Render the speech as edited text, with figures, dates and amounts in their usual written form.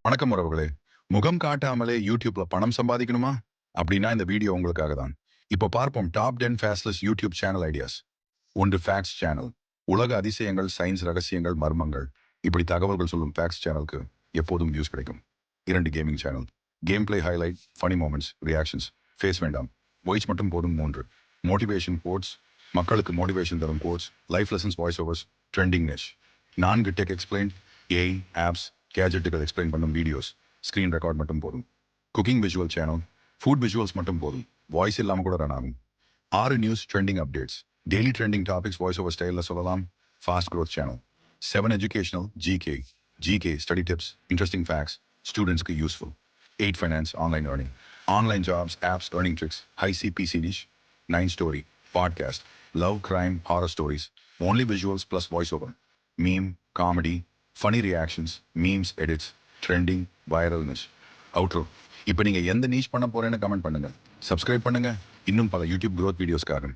வணக்கம் உறவுகளே. முகம் காட்டாமலே யூடியூப்ல பணம் சம்பாதிக்கணுமா? அப்படின்னா இந்த வீடியோ உங்களுக்காக தான். இப்போ பார்ப்போம் top 10 faceless YouTube channel ideas. 1 facts channel. உலக அதிசயங்கள், சயின்ஸ் ரகசியங்கள், மர்மங்கள். இப்படி தகவல்கள் சொல்லும் ஃபேக்ட்ஸ் சேனலுக்கு எப்போதும் வியூஸ் கிடைக்கும். 2 gaming channel. Game play highlight, funny moments, reactions. Face வேண்டாம். வாய்ஸ் மட்டும் போதும் 3. Motivation quotes. மக்களுக்கு மோட்டிவேஷன் தரும் quotes, life lessons, voice overs, trending niche. 4 tech explain, AI, apps, கேஜெட்டுகள் எக்ஸ்பிளைன் பண்ணும் வீடியோஸ், ஸ்க்ரீன் ரெக்கார்ட் மட்டும் போதும். Cooking visual channel, food visuals மட்டும் போதும், வாய்ஸ் இல்லாமல் கூட ரன் ஆகும். 6 news trending updates, daily trending topics voice over ஸ்டைலில் சொல்லலாம். Fast growth channel. 7 educational, GK study tips, interesting facts, ஸ்டூடெண்ட்ஸ்க்கு useful. 8 finance, online earning, online jobs, apps, earning tricks, high CPC niche. 9 story, podcast, love, crime, horror stories, only visuals plus voice over. Meme, comedy, funny reactions, memes, edits, trending, viralness. Outro. இப்போ நீங்க எந்த நீச் பண்ண போறேன்னு comment பண்ணுங்க. Subscribe பண்ணுங்க. இன்னும் பல YouTube growth வீடியோஸ்க்காக.